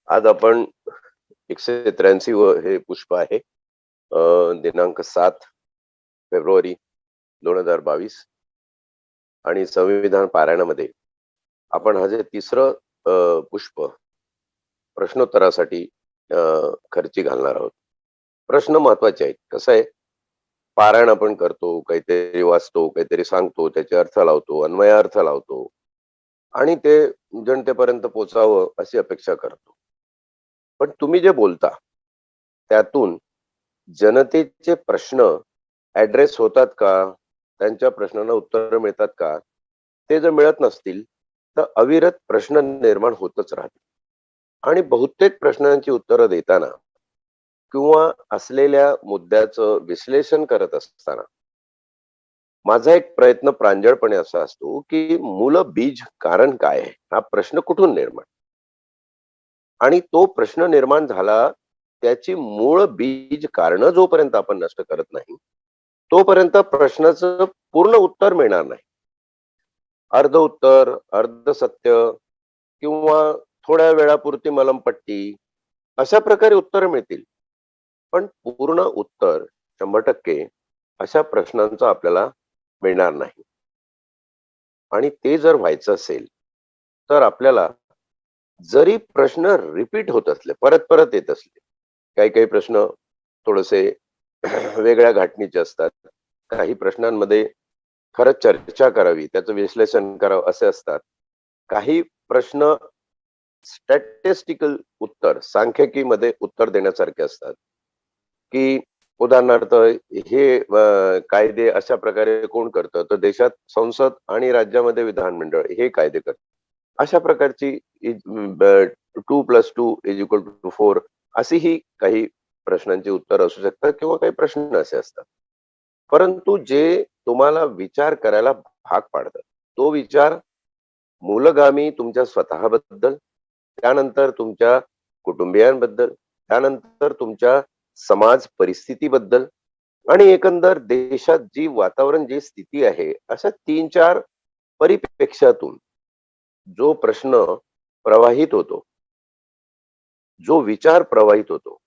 आज आपण 183 हे पुष्प आहे. दिनांक 7 फेब्रुवारी 2022 आणि संविधान पारायणामध्ये आपण हा जे तिसरं पुष्प प्रश्नोत्तरासाठी खर्ची घालणार आहोत. प्रश्न महत्वाचे आहेत. कसं आहे, पारायण आपण करतो, काहीतरी वाचतो, काहीतरी सांगतो, त्याचे अर्थ लावतो, अन्वय अर्थ लावतो आणि ते जनतेपर्यंत पोहोचावं अशी अपेक्षा करतो. पण तुम्ही जे बोलता त्यातून जनतेचे प्रश्न ऍड्रेस होतात का? त्यांच्या प्रश्नांना उत्तर मिळतात का? ते जर मिळत नसतील तर अविरत प्रश्न निर्माण होतच राहतील. आणि बहुतेक प्रश्नांची उत्तरं देताना किंवा असलेल्या मुद्द्याचं विश्लेषण करत असताना माझा एक प्रयत्न प्रांजळपणे असा असतो की मूल बीज कारण काय आहे, हा प्रश्न कुठून निर्माण, आणि तो प्रश्न निर्माण झाला त्याची मूळ बीज कारण जोपर्यंत आपण नष्ट करत नाही तोपर्यंत प्रश्नाचं पूर्ण उत्तर मिळणार नाही. अर्ध उत्तर, अर्ध सत्य किंवा थोड्या वेळापुरती मलमपट्टी अशा प्रकारे उत्तर मिळतील. पण पूर्ण उत्तर 100% अशा प्रश्नांचं आपल्याला मिळणार नाही. आणि ते जर व्हायचं असेल तर आपल्याला जरी प्रश्न रिपीट होत असले, परत परत येत असले, काही काही प्रश्न थोडेसे वेगळ्या घाटणीचे असतात, काही प्रश्नांमध्ये खरंच चर्चा करावी, त्याचं विश्लेषण करावं असे असतात, काही प्रश्न स्टॅटिस्टिकल उत्तर, सांख्यिकीमध्ये उत्तर देण्यासारखे असतात, की उदाहरणार्थ हे कायदे अशा प्रकारे कोण करतं, तर देशात संसद आणि राज्यामध्ये विधानमंडळ हे कायदे करतात. अशा प्रकारची 2+2=4 अशी ही काही प्रश्नांची उत्तर असू शकतात किंवा काही प्रश्न असे असतात. परंतु जे तुम्हाला विचार करायला भाग पाडतात, तो विचार मूलगामी तुमच्या स्वतःबद्दल, त्यानंतर तुमच्या कुटुंबियांबद्दल, त्यानंतर तुमच्या समाज परिस्थितीबद्दल आणि एकंदर देशात जी वातावरण, जी स्थिती आहे, अशा 3-4 परिप्रेक्ष्यातून जो प्रश्न प्रवाहित होतो, जो विचार प्रवाहित होतो,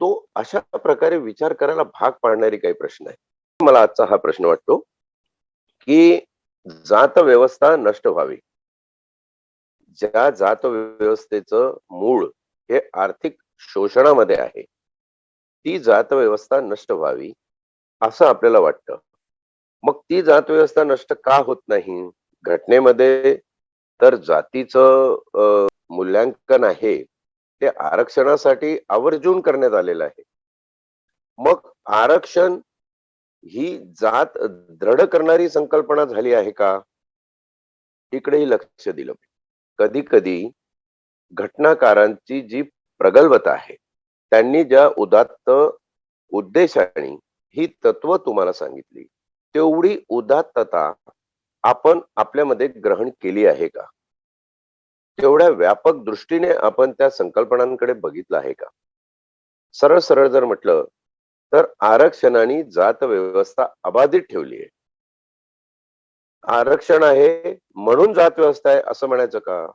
तो अशा प्रकारे विचार करायला भाग पाडणारे काही प्रश्न आहेत. मला आजचा हा प्रश्न वाटतो की जात व्यवस्था नष्ट व्हावी. ज्या जात व्यवस्थेचं मूळ हे आर्थिक शोषणामध्ये आहे, ती जात व्यवस्था नष्ट व्हावी असं आपल्याला वाटतं. मग ती जात व्यवस्था नष्ट का होत नाही? घटनेमध्ये तर जातीचं मूल्यांकन आहे ते आरक्षणासाठी आवर्जून करण्यात आलेलं आहे. मग आरक्षण ही जात दृढ करणारी संकल्पना झाली आहे का? इकडेही लक्ष दिलं पाहिजे. कधी कधी घटनाकारांची जी प्रगल्भता आहे, त्यांनी ज्या उदात्त उद्देशाने ही तत्व तुम्हाला सांगितली, तेवढी उदात्तता आपण आपल्यामध्ये ग्रहण केली आहे का? तेवढ्या व्यापक दृष्टीने आपण त्या संकल्पनांकडे बघितलं आहे का? सरळ सरळ जर म्हटलं तर आरक्षणाने जात व्यवस्था अबाधित ठेवली आहे. आरक्षण आहे म्हणून जात व्यवस्था आहे असं म्हणायचं का?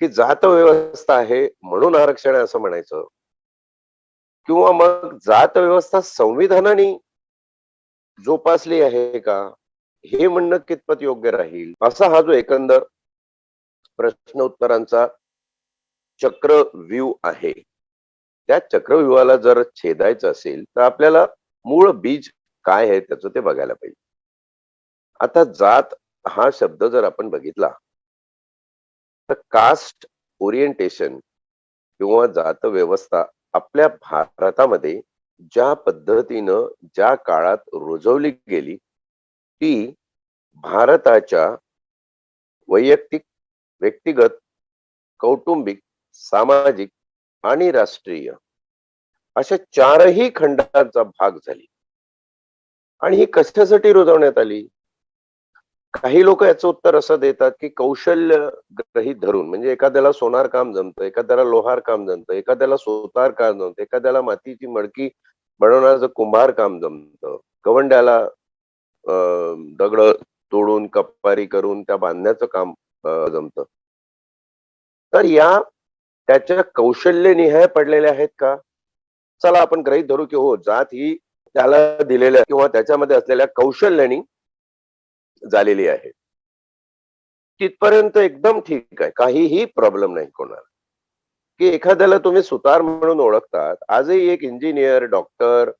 की जात व्यवस्था आहे म्हणून आरक्षण आहे असं म्हणायचं? किंवा मग जात व्यवस्था संविधानाने जोपासली आहे का, हे म्हणणं कितपत योग्य राहील? असा हा जो एकंदर प्रश्न उत्तरांचा चक्रव्यूह आहे, त्या चक्रव्यूहाला जर छेदायचं असेल तर आपल्याला मूळ बीज काय आहे त्याचं ते बघायला पाहिजे. आता जात हा शब्द जर आपण बघितला तर कास्ट ओरिएंटेशन किंवा जात व्यवस्था आपल्या भारतामध्ये ज्या पद्धतीनं ज्या काळात रुजवली गेली, ती भारताच्या वैयक्तिक, व्यक्तिगत, कौटुंबिक, सामाजिक आणि राष्ट्रीय अशा चारही खंडांचा भाग झाली. आणि ही कशासाठी रुजवण्यात आली? काही लोक याचं उत्तर असं देतात की कौशल्य गृहीत धरून, म्हणजे एखाद्याला सोनार काम जमतं, एखाद्याला लोहार काम जमतं, एखाद्याला सुतार काम जमतं, एखाद्याला मातीची मडकी बनवण्याचं कुंभार काम जमतं, गवंड्याला दगड तोडून कपारी करून त्या बांधण्याचं काम जमतं. तर या त्याच्या कौशल्यनिहाय पडलेल्या आहेत का? चला आपण गृहीत धरू की हो, जात ही त्याला दिलेल्या किंवा त्याच्यामध्ये असलेल्या कौशल्याने झालेली आहे. तिथपर्यंत एकदम ठीक आहे, काहीही प्रॉब्लेम नाही कोणाला. की एखाद्याला तुम्ही सुतार म्हणून ओळखतात, आजही एक engineer, doctor,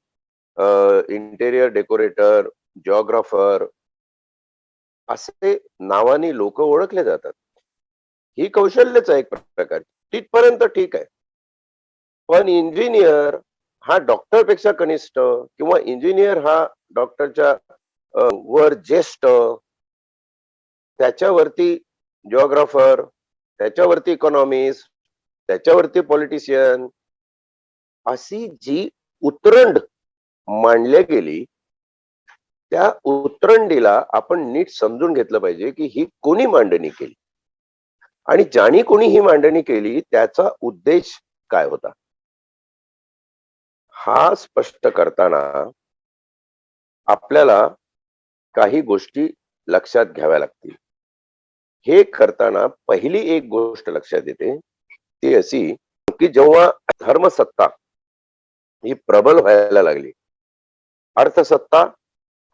interior decorator, geographer असे नावाने लोक ओळखले जातात. ही कौशल्यच आहे एक प्रकार. तिथपर्यंत ठीक आहे. पण इंजिनियर हा डॉक्टर पेक्षा कनिष्ठ किंवा इंजिनियर हा डॉक्टरच्या वर ज्येष्ठ, त्याच्यावरती जिओग्राफर, त्याच्यावरती इकॉनॉमिस्ट, त्याच्यावरती पॉलिटिशियन, अशी जी उतरंड मांडली गेली, त्या उतरंडीला आपण नीट समजून घेतलं पाहिजे की ही कोणी मांडणी केली आणि ज्याने कोणी ही मांडणी केली त्याचा उद्देश काय होता, हा स्पष्ट करताना आपल्याला काही गोष्टी लक्षात घ्याव्या लागतील. हे करताना पहिली एक गोष्ट लक्षात येते ती अशी की जेव्हा धर्मसत्ता ही प्रबल व्हायला लागली, अर्थसत्ता,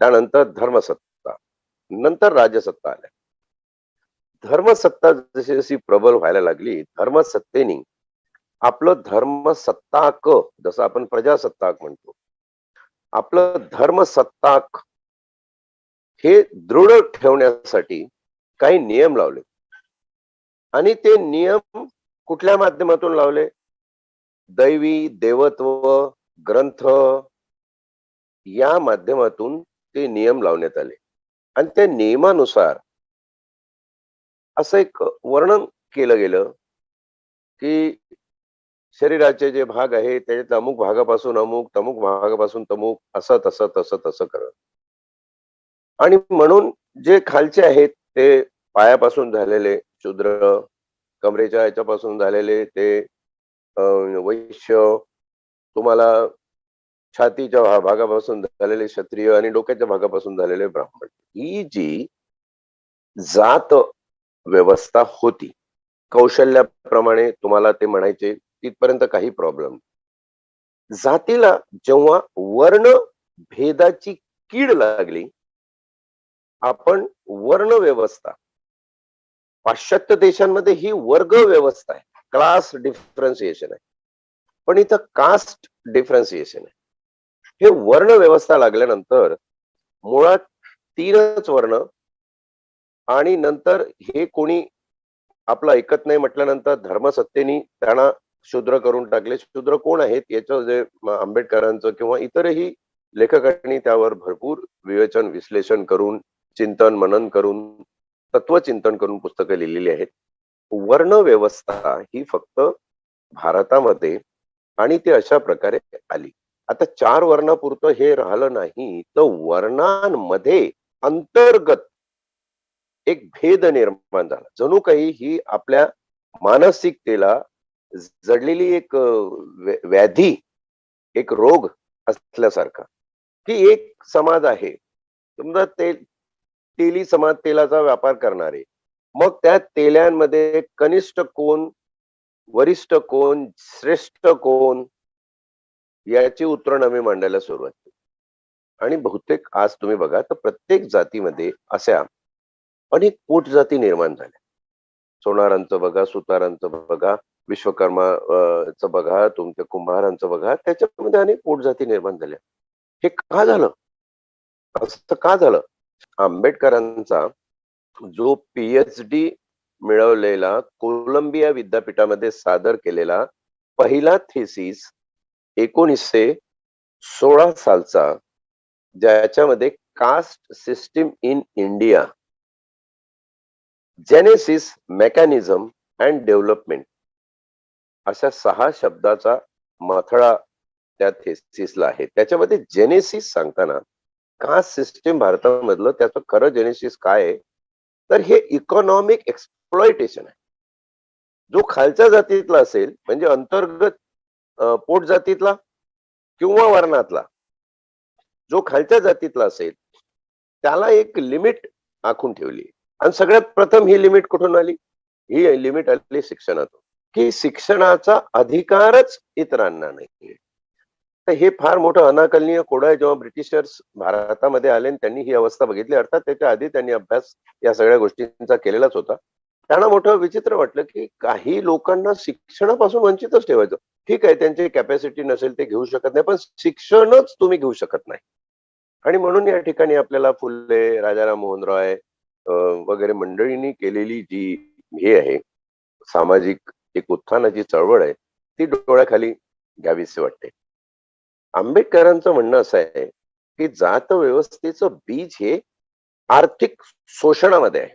त्यानंतर धर्मसत्ता, नंतर राजसत्ता आल्या. धर्मसत्ता जशी जशी प्रबल व्हायला लागली, धर्मसत्तेने आपलं धर्मसत्ताक, जसं आपण प्रजासत्ताक म्हणतो, आपलं धर्मसत्ताक हे दृढ ठेवण्यासाठी काही नियम लावले. आणि ते नियम कुठल्या माध्यमातून लावले? दैवी, देवत्व, ग्रंथ या माध्यमातून ते नियम लावण्यात आले. आणि त्या नियमानुसार असं एक वर्णन केलं गेलं की शरीराचे जे भाग आहेत त्याच्यात अमुक भागापासून अमुक, तमुक भागापासून तमुक, असं तसं तसं तसं करत. आणि म्हणून जे खालचे आहेत ते पायापासून झालेले शूद्र, कमरेच्या ह्याच्यापासून झालेले ते वैश्य, तुम्हाला छातीच्या भागापासून झालेले क्षत्रिय आणि डोक्याच्या भागापासून झालेले ब्राह्मण. ही जी जात व्यवस्था होती, कौशल्याप्रमाणे तुम्हाला ते म्हणायचे, तिथपर्यंत काही प्रॉब्लेम. जातीला जेव्हा वर्ण भेदाची कीड लागली, आपण वर्ण व्यवस्था, पाश्चात्य देशांमध्ये ही वर्ग व्यवस्था आहे, क्लास डिफरन्सिएशन आहे, पण इथं कास्ट डिफरन्सिएशन आहे. हे वर्ण व्यवस्था लागल्यानंतर मुळात 3च वर्ण, आणि नंतर हे कोणी आपलं ऐकत नाही म्हटल्यानंतर धर्मसत्तेने त्यांना शूद्र करून टाकले. शूद्र कोण आहेत याचं जे आंबेडकरांचं किंवा इतरही लेखकांनी त्यावर भरपूर विवेचन विश्लेषण करून, चिंतन मनन करून, तत्वचिंतन करून पुस्तकं लिहिलेली आहेत. वर्ण व्यवस्था ही फक्त भारतामध्ये आणि ती अशा प्रकारे आली. आता 4 वर्णापुरतं हे राहिलं नाही, तर वर्णांमध्ये अंतर्गत एक भेद निर्माण झाला. जणू काही ही आपल्या मानसिकतेला जडलेली एक व्याधी, एक रोग असल्यासारखा, की एक समाज आहे समजा, तेली समाज, तेलाचा व्यापार करणारे, मग त्या तेल्यांमध्ये कनिष्ठ कोण, वरिष्ठ कोण, श्रेष्ठ कोण, याची उतरण आम्ही मांडायला सुरुवात केली. आणि बहुतेक आज तुम्ही बघा तर प्रत्येक जातीमध्ये अशा अनेक पोटजाती निर्माण झाल्या. सोनारांचं बघा, सुतारांचं बघा, विश्वकर्माचं बघा, तुमच्या कुंभारांचं बघा, त्याच्यामध्ये अनेक पोटजाती निर्माण झाल्या. हे का झालं? असं का झालं? आंबेडकरांचा जो PhD मिळवलेला कोलंबिया विद्यापीठामध्ये सादर केलेला पहिला थेसिस 1916 सालचा, ज्याच्यामध्ये caste system in India, genesis, mechanism and development, अशा 6 शब्दाचा मथळा त्या थेसिसला आहे. त्याच्यामध्ये जेनेसिस सांगताना कास्ट सिस्टीम भारतामधलं त्याचं खरं जेनेसिस काय आहे, तर हे इकॉनॉमिक एक्सप्लॉयटेशन आहे. जो खालच्या जातीतला असेल, म्हणजे अंतर्गत पोट जातीतला किंवा वर्णातला, जो खालच्या जातीतला असेल त्याला एक लिमिट आखून ठेवली. आणि सगळ्यात प्रथम ही लिमिट कुठून आली? ही लिमिट आली शिक्षणातून, की शिक्षणाचा अधिकारच इतरांना नाहीये. तर हे फार मोठं अनाकलनीय कोड आहे. जेव्हा ब्रिटिशर्स भारतामध्ये आले आणि त्यांनी ही अवस्था बघितली, अर्थात त्याच्या आधी त्यांनी अभ्यास या सगळ्या गोष्टींचा केलेलाच होता. त्यांना मोठं विचित्र वाटलं की काही लोकांना शिक्षणापासून वंचितच ठेवायचं. ठीक आहे, त्यांची कॅपॅसिटी नसेल, ते घेऊ शकत नाही, पण शिक्षणच तुम्ही घेऊ शकत नाही. आणि म्हणून या ठिकाणी आपल्याला फुले, राजाराम मोहन रॉय वगैरे मंडळींनी केलेली जी हे आहे, सामाजिक एक उत्थानाची चळवळ आहे, ती डोळ्याखाली घ्यावीशी वाटते. आंबेडकरांचं म्हणणं असं आहे की जात व्यवस्थेचं बीज हे आर्थिक शोषणामध्ये आहे.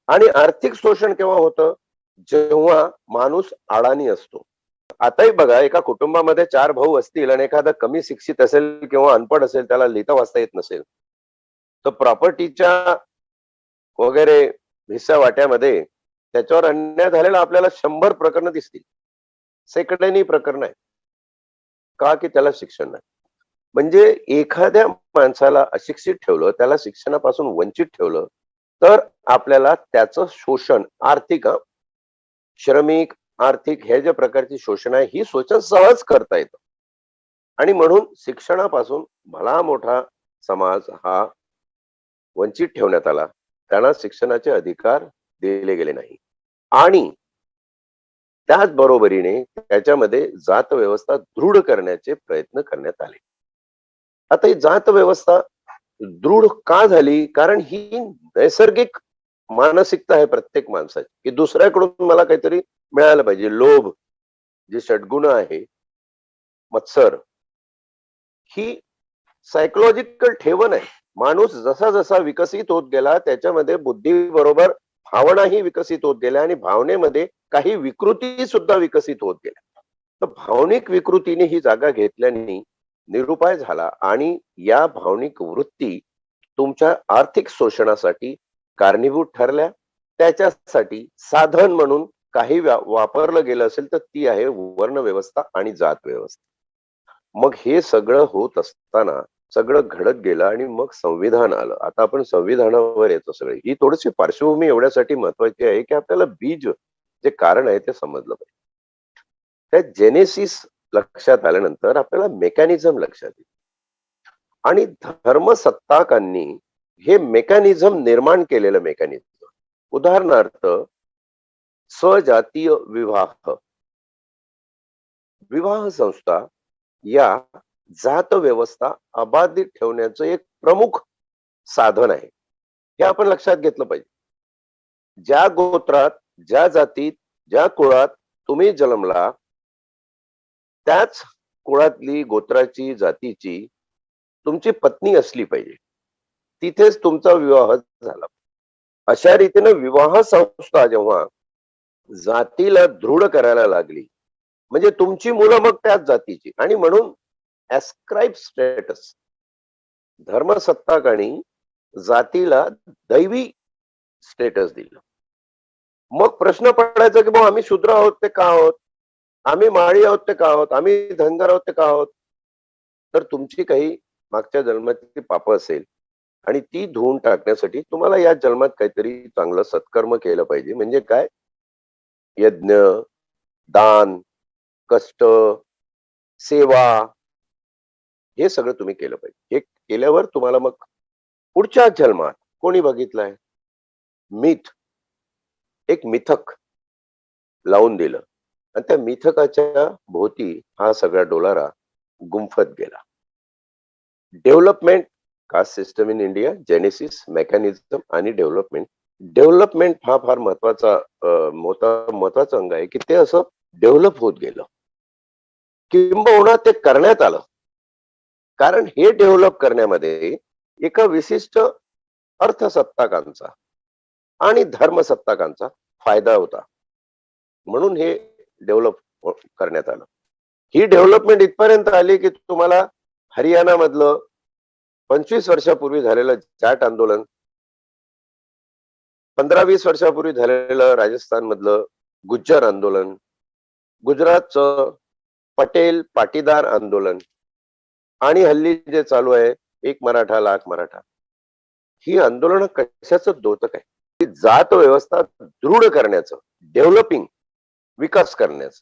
आणि आर्थिक शोषण केव्हा होतं? जेव्हा माणूस अडाणी असतो. आताही बघा, एका कुटुंबामध्ये 4 भाऊ असतील आणि एखादा कमी शिक्षित असेल किंवा अनपढ असेल, त्याला लिहिता वाचता येत नसेल, तर प्रॉपर्टीच्या वगैरे हिस्सा वाट्यामध्ये त्याच्यावर अन्याय झालेला आपल्याला 100 प्रकरणं दिसतील. सेकंडानी प्रकरण आहे. का? की त्याला शिक्षण नाही. म्हणजे एखाद्या माणसाला अशिक्षित ठेवलं, त्याला शिक्षणापासून वंचित ठेवलं, तर आपल्याला त्याचं शोषण आर्थिक श्रमिक, आर्थिक हे ज्या प्रकारची शोषण आहे, ही शोषण सहज करता येतं. आणि म्हणून शिक्षणापासून भला मोठा समाज हा वंचित ठेवण्यात आला. त्यांना शिक्षणाचे अधिकार दिले गेले नाही. आणि त्याच बरोबरीने त्याच्यामध्ये जात व्यवस्था दृढ करण्याचे प्रयत्न करण्यात आले. आता ही जात व्यवस्था दृढ का झाली? कारण ही नैसर्गिक मानसिकता आहे प्रत्येक माणसाची, की दुसऱ्याकडून मला काहीतरी मिळालं पाहिजे. लोभ, जे षड्गुण आहे, मत्सर, ही सायकोलॉजिकल ठेवण आहे. माणूस जसा जसा विकसित होत गेला, त्याच्यामध्ये बुद्धी बरोबर भावनाही विकसित होत गेल्या आणि भावनेमध्ये काही विकृती सुद्धा विकसित होत गेल्या. तर भावनिक विकृतीने ही जागा घेतल्याने निरुपाय झाला आणि या भावनिक वृत्ती तुमच्या आर्थिक शोषणासाठी कारणीभूत ठरल्या. त्याच्यासाठी साधन म्हणून काही वापरलं गेलं असेल तर ती आहे वर्ण व्यवस्था आणि जात व्यवस्था. मग हे सगळं होत असताना सगळं घडत गेलं आणि मग संविधान आलं. आता आपण संविधानावर येतो सगळे. ही थोडीशी पार्श्वभूमी एवढ्यासाठी महत्वाची आहे की आपल्याला बीज जे कारण आहे ते समजलं पाहिजे. त्या जेनेसिस लक्षात आल्यानंतर आपल्याला मेकॅनिझम लक्षात येईल. आणि धर्मसत्ताकांनी हे मेकॅनिझम निर्माण केलेलं मेकॅनिझम. उदाहरणार्थ सजातीय विवाह, विवाह संस्था या जात व्यवस्था अबाधित ठेवण्याचं एक प्रमुख साधन आहे. हे आपण लक्षात घेतलं पाहिजे. ज्या गोत्रात, ज्या जातीत, ज्या कुळात तुम्ही जन्मला, त्याच कुळातली, गोत्राची, जातीची तुमची पत्नी असली पाहिजे. तिथेच तुमचा विवाह झाला. अशा रीतीने विवाह संस्था जेव्हा जातीला दृढ करायला लागली, म्हणजे तुमची मुलं मग त्याच जातीची, आणि म्हणून ऍस्क्राइब स्टेटस, धर्मसत्ताकांनी जातीला दैवी स्टेटस दिलं. मग प्रश्न पडायचा की मग आम्ही शूद्र आहोत ते का आहोत, आम्ही माळी आहोत ते का आहोत, आम्ही धनगर आहोत ते का आहोत? तर तुमची काही मागच्या जन्माची पाप असेल आणि ती धुवून टाकण्यासाठी तुम्हाला या जन्मात काहीतरी चांगलं सत्कर्म केलं पाहिजे. म्हणजे काय? यज्ञ, दान, कष्ट, सेवा, हे सगळं तुम्ही केलं पाहिजे. हे केल्यावर तुम्हाला मग पुढच्या जन्मात कोणी बघितलंय? मिथ, एक मिथक लावून दिलं आणि त्या मिथकाच्या भोवती हा सगळा डोलारा गुंफत गेला. Development, caste system in India, genesis, mechanism आणि डेव्हलपमेंट. डेव्हलपमेंट हा फार महत्वाचा महत्वाचा अंग आहे की ते असं डेव्हलप होत गेलं, किंबहुना ते करण्यात आलं. कारण हे डेव्हलप करण्यामध्ये एका विशिष्ट अर्थसत्ताकांचा आणि धर्मसत्ताकांचा फायदा होता. म्हणून हे डेव्हलप करण्यात आलं. ही डेव्हलपमेंट इथपर्यंत आली की तुम्हाला हरियाणा मधलं 25 वर्षापूर्वी झालेलं जाट आंदोलन, 15-20 वर्षापूर्वी झालेलं राजस्थान मधलं गुज्जर आंदोलन, गुजरातचं पटेल पाटीदार आंदोलन, आणि हल्ली जे चालू आहे एक मराठा लाख मराठा, ही आंदोलन कशाचं द्योतक आहे? ही जात व्यवस्था दृढ करण्याचं, डेव्हलपिंग विकास करण्याचं.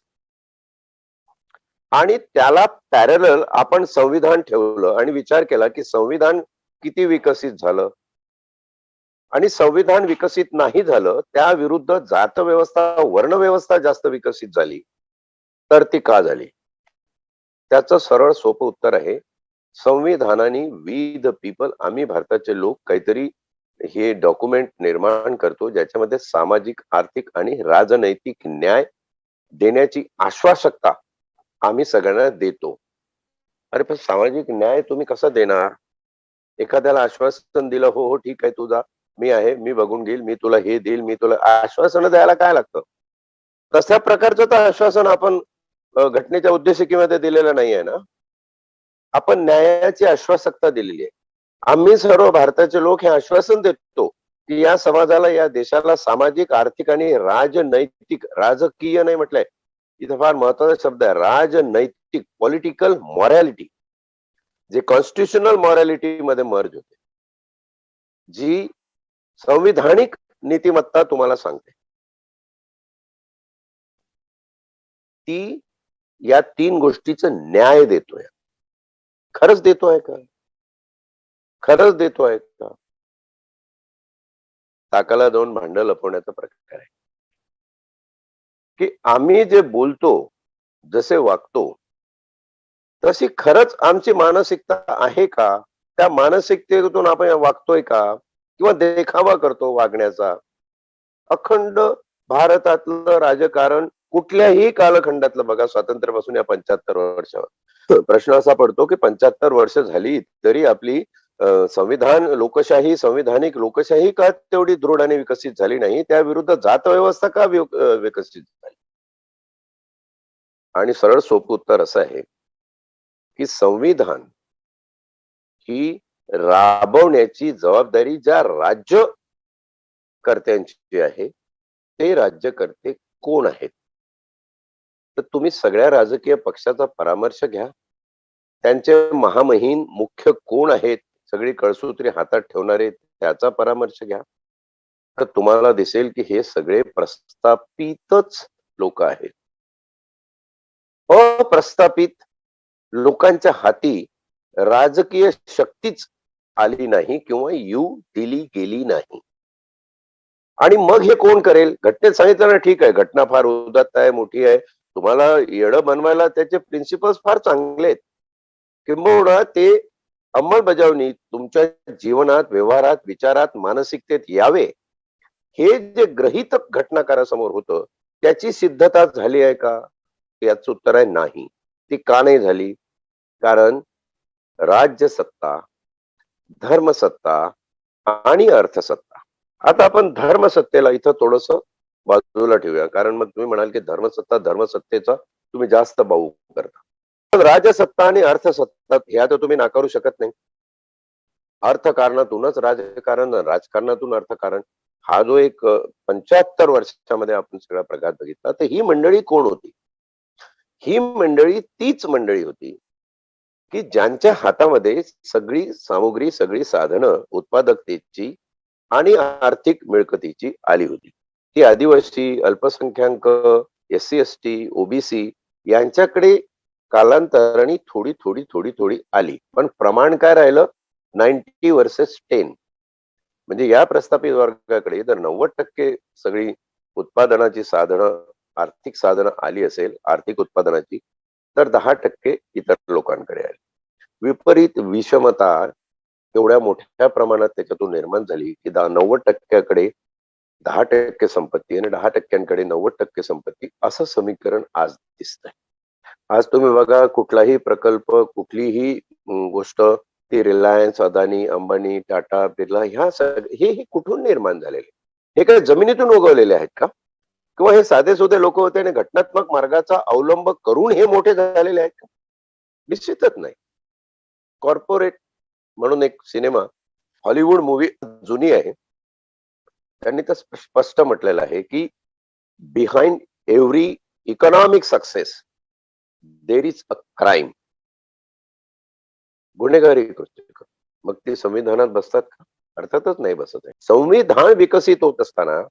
आणि त्याला पॅरलल आपण संविधान ठेवलं आणि विचार केला की संविधान किती विकसित झालं, आणि संविधान विकसित नाही झालं त्या विरुद्ध जात व्यवस्था, वर्ण व्यवस्था जास्त विकसित झाली. तर ती का झाली? त्याचं सरळ सोपं उत्तर आहे, संविधानाने वी द पीपल, आम्ही भारताचे लोक काहीतरी हे डॉक्युमेंट निर्माण करतो ज्याच्यामध्ये सामाजिक, आर्थिक आणि राजनैतिक न्याय देण्याची आश्वासकता आम्ही सगळ्यांना देतो. अरे पण सामाजिक न्याय तुम्ही कसा देणार? एखाद्याला आश्वासन दिलं, हो हो ठीक आहे, तू जा, मी आहे, मी बघून घेईल, मी तुला हे देईल, मी तुला, आश्वासन द्यायला काय लागतं? तशा प्रकारचं तर आश्वासन आपण घटनेच्या उद्देशिकेमध्ये दिलेलं नाही आहे ना. आपण न्यायाची आश्वासकता दिलेली आहे. आम्ही सर्व भारताचे लोक हे आश्वासन देतो की या समाजाला, या देशाला सामाजिक, आर्थिक आणि राजनैतिक, राजकीय नाही म्हटलंय, इथं फार महत्वाचा शब्द आहे, राजनैतिक, पॉलिटिकल मॉरॅलिटी, जे कॉन्स्टिट्युशनल मॉरॅलिटी मध्ये मर्ज होते, जी संविधानिक नीतिमत्ता तुम्हाला सांगते, ती या 3 गोष्टीचं न्याय देतोय. खरंच देतोय का? खरंच देतोय का? ताकाला 2 भांडं लपवण्याचा प्रकार आहे की आम्ही जे बोलतो, जसे वागतो, तशी खरंच आमची मानसिकता आहे का? त्या मानसिकतेतून आपण वागतोय का? किंवा देखावा करतो वागण्याचा? अखंड भारतातलं राजकारण कुठल्याही कालखंडातलं बघा, स्वातंत्र्यापासून या 75 वर्षावर प्रश्न असा पडतो की 75 वर्ष झाली तरी आपली संविधान, लोकशाही, संविधानिक लोकशाही का तेवढी दृढ आणि विकसित झाली नाही? त्या विरुद्ध जात व्यवस्था का विकसित झाली? आणि सरळ सोपं उत्तर असं आहे की संविधान ही राबवण्याची जबाबदारी ज्या राज्यकर्त्यांची आहे, ते राज्यकर्ते कोण आहेत? तर तुम्ही सगळ्या राजकीय पक्षाचा परामर्श घ्या, त्यांचे महामहिम मुख्य कोण आहेत, सगळी कळसूत्री हातात ठेवणारे, त्याचा परामर्श घ्या, तर तुम्हाला दिसेल की हे सगळे प्रस्थापितच लोक आहेत. अप्रस्थापित लोकांच्या हाती राजकीय शक्तीच आली नाही किंवा येऊ दिली गेली नाही. आणि मग हे कोण करेल? घटनेत सांगितलं ना, ठीक आहे, घटना फार उदात्त आहे, मोठी आहे, तुम्हाला येडं बनवायला त्याचे प्रिन्सिपल्स फार चांगले आहेत, किंबहुना ते अंमलबजावणी तुमच्या जीवनात, व्यवहारात, विचारात, मानसिकतेत यावे, हे जे गृहीतक घटनाकारासमोर होतं, त्याची सिद्धता झाली आहे का? याचं उत्तर आहे नाही. ती का नाही झाली? कारण राज्यसत्ता, धर्मसत्ता आणि अर्थसत्ता. आता आपण धर्मसत्तेला इथं थोडस बाजूला ठेवूया, कारण मग तुम्ही म्हणाल की धर्मसत्ता, धर्मसत्तेचा तुम्ही जास्त बाऊ करता. पण राजसत्ता आणि अर्थसत्ता ह्या तर तुम्ही नाकारू शकत नाही. अर्थकारणातूनच राजकारण, राजकारणातून अर्थकारण, हा जो एक 75 वर्षामध्ये आपण सगळा प्रघात बघितला, तर ही मंडळी कोण होती? ही मंडळी तीच मंडळी होती की ज्यांच्या हातामध्ये सगळी सामुग्री, सगळी साधनं उत्पादकतेची आणि आर्थिक मिळकतीची आली होती. ती आदिवासी, अल्पसंख्याक, SC ST, OBC यांच्याकडे कालांतराने थोडी थोडी थोडी थोडी आली, पण प्रमाण काय राहिलं? 90 वर्सेस 10. म्हणजे या प्रस्थापित वर्गाकडे जर 90% सगळी उत्पादनाची साधनं, आर्थिक साधनं आली असेल, आर्थिक उत्पादनाची, तर 10% इतर लोकांकडे आली. विपरीत विषमता एवढ्या मोठ्या प्रमाणात त्याच्यातून निर्माण झाली की 90%कडे 10% संपत्ती आणि 10%कडे 90% संपत्ती, असं समीकरण आज दिसतंय. आज तुम्ही बघा, कुठलाही प्रकल्प, कुठलीही गोष्ट, ती रिलायन्स, अदानी, अंबानी, टाटा, बिर्ला, हे कुठून निर्माण झालेले? हे काय जमिनीतून उगवलेले आहेत का? किंवा हे साधे सुधे लोक होते आणि घटनात्मक मार्गाचा अवलंब करून हे मोठे झालेले आहेत का? निश्चितच नाही. कॉर्पोरेट म्हणून एक सिनेमा, हॉलिवूड मूवी जुनी आहे, त्यांनी तर स्पष्ट म्हटलेलं आहे की behind every economic success there is a crime. गुन्हेगारी कृत्य. मग ते संविधानात बसतात का? अर्थातच नाही बसत आहे. संविधान विकसित होत असताना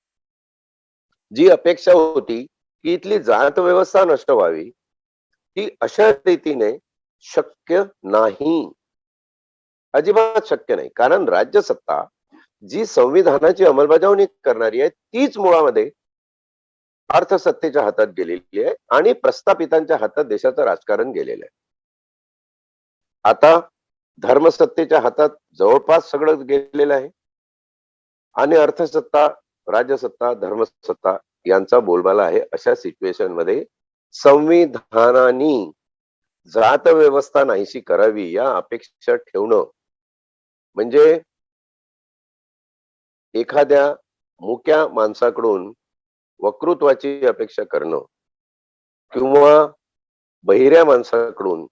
जी अपेक्षा होती की इथली जात व्यवस्था नष्ट व्हावी, ती अशा रीतीने शक्य नाही. अजिबात शक्य नाही. कारण राज्य सत्ता जी संविधानाची अंमलबजावणी करणारी आहे, तीच मुळामध्ये अर्थसत्तेच्या हातात गेलेली आहे आणि प्रस्थापितांच्या हातात देशाचं राजकारण गेलेलं आहे. आता धर्मसत्तेच्या हातात जवळपास सगळं गेलेलं आहे आणि अर्थसत्ता, राज्यसत्ता, धर्मसत्ता यांचा बोलबाला आहे. अशा सिच्युएशन मध्ये संविधानाने जात व्यवस्था नाहीशी करावी या अपेक्षा ठेवणं म्हणजे एखाद्या मुक्या माणसाकडून वक्तृत्वाची अपेक्षा करणं किंवा बहिऱ्या माणसाकडून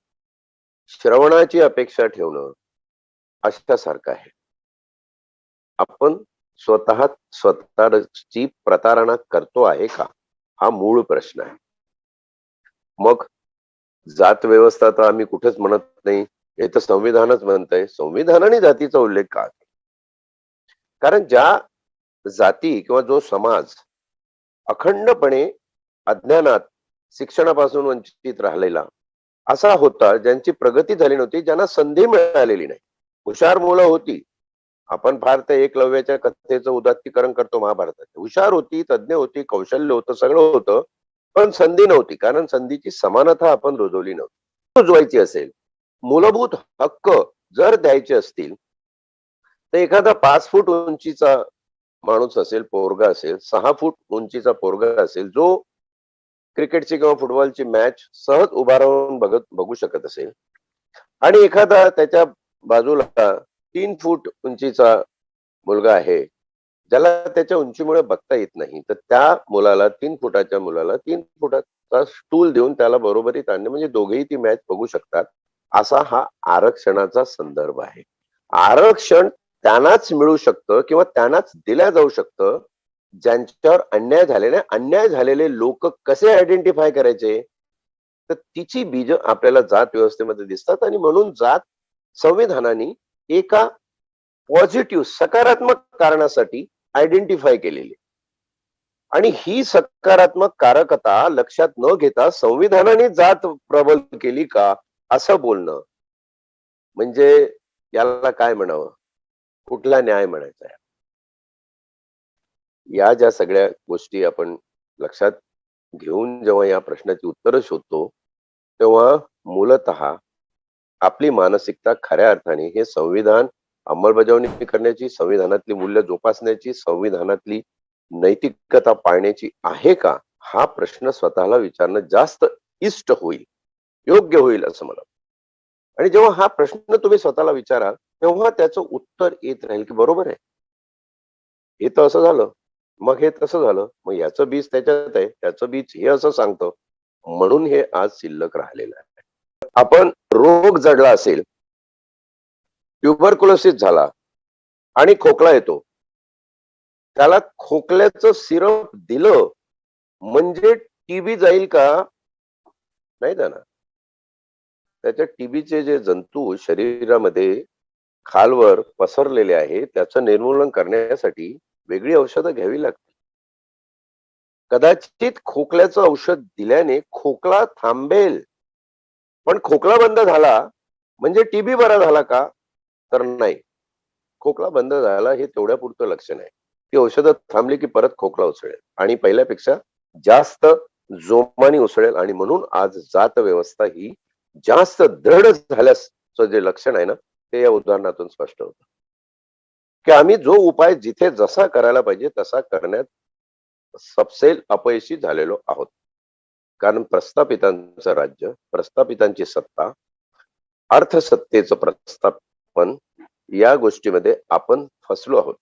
श्रवणाची अपेक्षा ठेवणं अशासारखं आहे. आपण स्वतःची प्रतारणा करतो आहे का, हा मूळ प्रश्न आहे. मग जात व्यवस्था तर आम्ही कुठेच म्हणत नाही, हे तर संविधानच म्हणतंय. संविधानाने जातीचा उल्लेख का? कारण ज्या जाती किंवा जो समाज अखंडपणे अज्ञानात, शिक्षणापासून वंचित राहिलेला असा होता, ज्यांची प्रगती झाली नव्हती, ज्यांना संधी मिळालेली नाही. हुशार मुलं होती. आपण फार ते एकलव्याच्या कथेचं उदात्तीकरण करतो महाभारतात. हुशार होती, तज्ञ होती, कौशल्य होतं, सगळं होतं, पण संधी नव्हती. कारण संधीची समानता आपण रुजवली नव्हती. रुजवायची असेल, मूलभूत हक्क जर द्यायचे असतील, तर एखादा 5 फूट उंचीचा माणूस असेल, पोरगा असेल, 6 फूट उंचीचा पोरगा असेल, जो क्रिकेटची किंवा फुटबॉलची मॅच सहज उभा राहून बघू शकत असेल आणि एखादा त्याच्या बाजूला 3 फूट उंचीचा मुलगा आहे, ज्याला त्याच्या उंचीमुळे बघता येत नाही, तर त्या मुलाला 3 फुटाच्या मुलाला 3 फुटाचा स्टूल देऊन त्याला बरोबरीत आणणे म्हणजे दोघेही ती मॅच बघू शकतात. असा हा आरक्षणाचा संदर्भ आहे. आरक्षण त्यांनाच मिळू शकतं किंवा त्यांनाच दिल्या जाऊ शकतं ज्यांच्यावर अन्याय झालेला आहे. अन्याय झालेले लोक कसे आयडेंटिफाय करायचे, तर तिची बीज आपल्याला जात व्यवस्थेमध्ये दिसतात आणि म्हणून जात संविधानाने एका पॉझिटिव्ह सकारात्मक कारणासाठी आयडेंटिफाय केलेली आणि ही सकारात्मक कारकता लक्षात न घेता संविधानाने जात प्रबल केली का असं बोलणं म्हणजे याला काय म्हणावं, कुठला न्याय म्हणायचा? या ज्या सगळ्या गोष्टी आपण लक्षात घेऊन जेव्हा या प्रश्नाची उत्तरं शोधतो, तेव्हा मूलतः आपली मानसिकता खऱ्या अर्थाने हे संविधान अंमलबजावणी करण्याची, संविधानातली मूल्य जोपासण्याची, संविधानातली नैतिकता पाळण्याची आहे का, हा प्रश्न स्वतःला विचारणं जास्त इष्ट होईल, योग्य होईल असं मला. आणि जेव्हा हा प्रश्न तुम्ही स्वतःला विचाराल, तेव्हा त्याचं उत्तर येत राहील की बरोबर आहे, हे तर असं झालं, मग हे तसं झालं, मग याचं बीज त्याच्यात आहे, त्याचं बीज हे असं सांगतं, म्हणून हे आज शिल्लक राहिलेलं आहे. आपण रोग जडला असेल, ट्युबरक्युलोसिस झाला आणि खोकला येतो, त्याला खोकल्याचं सिरप दिलं म्हणजे टीबी जाईल का? नाही जाणार. त्याच्या टीबीचे जे जंतू शरीरामध्ये खालवर पसरलेले आहेत, त्याचं निर्मूलन करण्यासाठी वेगळी औषधं घ्यावी लागतील. कदाचित खोकल्याचं औषध दिल्याने खोकला थांबेल, पण खोकला बंद झाला म्हणजे टीबी बरा झाला का? तर नाही. खोकला बंद झाला हे तेवढ्यापुरतं लक्षण आहे. ती औषधं थांबली की परत खोकला उसळेल आणि पहिल्यापेक्षा जास्त जोमाने उसळेल आणि म्हणून आज जात व्यवस्था ही जास्त दृढ झाल्याचं जे लक्षण आहे ना, ते या उदाहरणातून स्पष्ट होतं. की आम्ही जो उपाय जिथे जसा करायला पाहिजे तसा करण्यात सपसेल अपयशी झालेलो आहोत. कारण प्रस्थापितांचं राज्य, प्रस्थापितांची सत्ता, अर्थसत्तेचं प्रस्थापन या गोष्टीमध्ये आपण फसलो आहोत.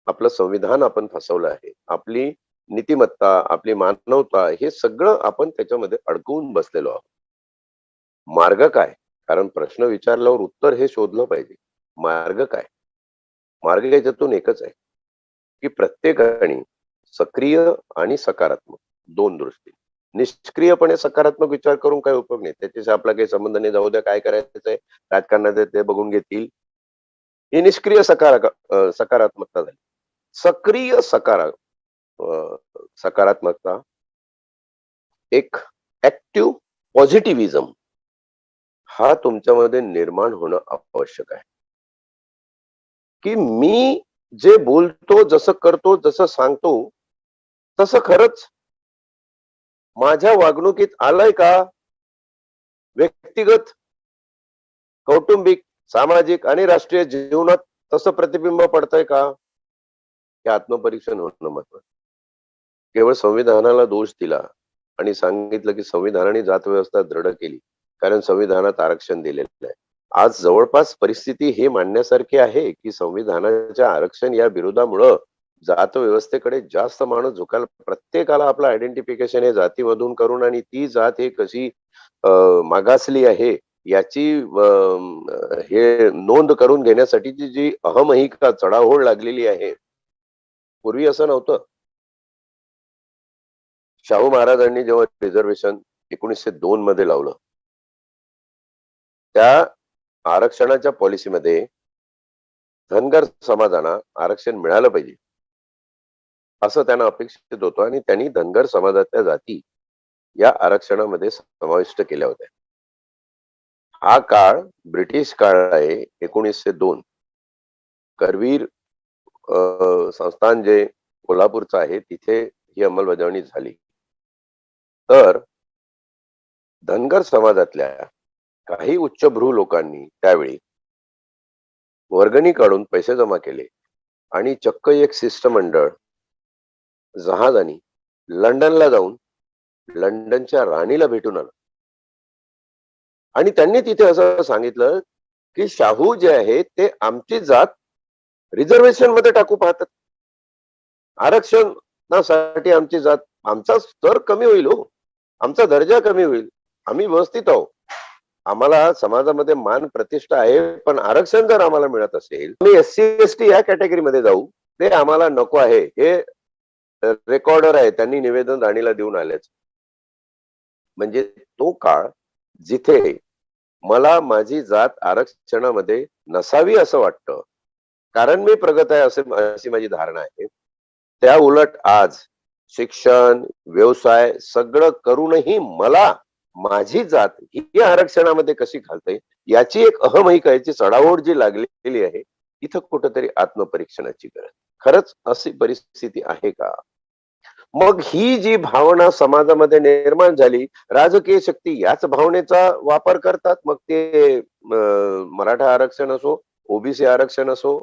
आपलं संविधान आपण फसवलं आहे. आपली नीतिमत्ता, आपली मानवता हे सगळं आपण त्याच्यामध्ये अडकवून बसलेलो आहोत. मार्ग काय? कारण प्रश्न विचारल्यावर उत्तर हे शोधलं पाहिजे. मार्ग काय? मार्ग याच्यातून एकच आहे, की प्रत्येकाने सक्रिय आणि सकारात्मक 2 दृष्टी. निष्क्रियपणे सकारात्मक विचार करून काही उपयोग नाही. त्याच्याशी आपला काही संबंध नाही, जाऊ द्या काय करायचंय, राजकारणात ते बघून घेतील. ही निष्क्रिय सकारात्मकता झाली. सक्रिय सकारात्मकता एक ऍक्टिव्ह पॉझिटिव्हिजम हा तुमच्यामध्ये निर्माण होणं आवश्यक आहे, की मी जे बोलतो, जसं करतो, जसं सांगतो, तसं खरंच माझ्या वागणुकीत आलंय का? व्यक्तिगत, कौटुंबिक, सामाजिक आणि राष्ट्रीय जीवनात तसं प्रतिबिंब पडतंय का? हे आत्मपरीक्षण होणं महत्वाचं. केवळ संविधानाला दोष दिला आणि सांगितलं की संविधानाने जातव्यवस्था दृढ केली, कारण संविधानात आरक्षण दिलेलं आहे. आज जवळपास परिस्थिती हे मांडण्यासारखी आहे की संविधानाच्या आरक्षण या विरोधामुळं जात व्यवस्थेकडे जास्त माणूस झुकायला, प्रत्येकाला आपलं आयडेंटिफिकेशन हे जातीमधून करून आणि ती जात हे कशी मागासली आहे याची हे नोंद करून घेण्यासाठीची जी अहमहिका चढाओढ लागलेली आहे. पूर्वी असं नव्हतं. शाहू महाराजांनी जेव्हा रिझर्वेशन 1902 मध्ये लावलं, त्या आरक्षणाच्या पॉलिसीमध्ये धनगर समाजाला आरक्षण मिळालं पाहिजे असं त्यांना अपेक्षित होतं आणि त्यांनी धनगर समाजाच्या जाती या आरक्षणामध्ये समाविष्ट केल्या होत्या. हा काळ ब्रिटिश काळ आहे. 1902 करवीर संस्थान जे कोल्हापूरचं आहे तिथे ही अंमलबजावणी झाली. तर धनगर समाजातल्या काही उच्चभ्रू लोकांनी त्यावेळी वर्गणी काढून पैसे जमा केले आणि चक्क एक शिष्टमंडळ जहाजानी लंडनला जाऊन लंडनच्या राणीला भेटून आलं आणि त्यांनी तिथे असं सांगितलं की शाहू जे आहे ते आमची जात रिझर्वेशन मध्ये टाकू पाहतात. आरक्षणासाठी आमची जात, आमचा स्तर कमी होईल हो, आमचा दर्जा कमी होईल. आम्ही व्यवस्थित आहोत, आम्हाला समाजामध्ये मान प्रतिष्ठा आहे, पण आरक्षण जर आम्हाला मिळत असेल, आम्ही SC ST या कॅटेगरीमध्ये जाऊ, ते आम्हाला नको आहे. हे रेकॉर्डर आहे, त्यांनी निवेदन राणीला देऊन आल्याच. म्हणजे तो काळ जिथे मला माझी जात आरक्षणामध्ये नसावी असं वाटतं, कारण मी प्रगत आहे अशी माझी धारणा आहे. त्या उलट आज शिक्षण, व्यवसाय सगळं करूनही मला माझी जात ही आरक्षणामध्ये कशी घालते याची एक अहमहिकाची चढाओढ जी लागलेली आहे, इथं कुठंतरी आत्मपरीक्षणाची गरज. खरंच अशी परिस्थिती आहे का? मग ही जी भावना समाजामध्ये निर्माण झाली, राजकीय शक्ती याच भावनेचा वापर करतात. मग ते मराठा आरक्षण असो, ओबीसी आरक्षण असो,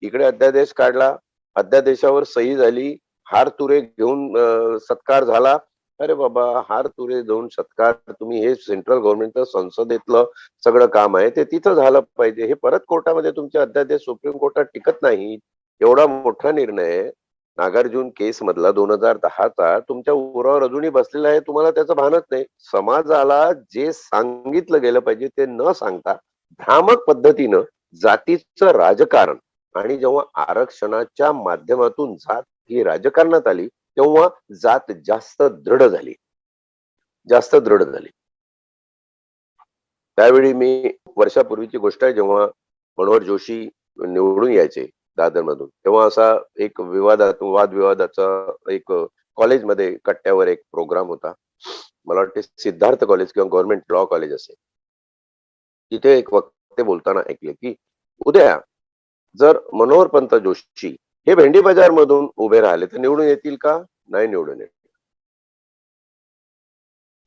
इकडे अध्यादेश काढला, अध्यादेशावर सही झाली, हार तुरे घेऊन सत्कार झाला. अरे बाबा, हार तुरे घेऊन सत्कार, तुम्ही हे सेंट्रल गव्हर्नमेंटचं संसदेतलं सगळं काम आहे ते तिथं झालं पाहिजे. हे परत कोर्टामध्ये तुमचे अध्यादेश सुप्रीम कोर्टात टिकत नाही. एवढा मोठा निर्णय नागार्जुन केस मधला 2010चा तुमच्या उरावर अजूनही बसलेला आहे, तुम्हाला त्याचं भानच नाही. समाजाला जे सांगितलं गेलं पाहिजे ते न सांगता भ्रामक पद्धतीनं जातीचं राजकारण, आणि जेव्हा आरक्षणाच्या माध्यमातून जात ही राजकारणात आली तेव्हा जात जास्त दृढ झाली, जास्त दृढ झाली. त्यावेळी मी वर्षापूर्वीची गोष्ट आहे, जेव्हा मनोहर जोशी निवडून यायचे दादर मधून, तेव्हा असा एक वादविवादाचा एक कॉलेजमध्ये कट्ट्यावर एक प्रोग्राम होता. मला वाटते सिद्धार्थ कॉलेज किंवा गव्हर्नमेंट लॉ कॉलेज असेल. तिथे एक वक्ते बोलताना ऐकले की उद्या जर मनोहर पंत जोशी हे भेंडी बाजार मधून उभे राहिले तर निवडून येतील का? नाही निवडून येत.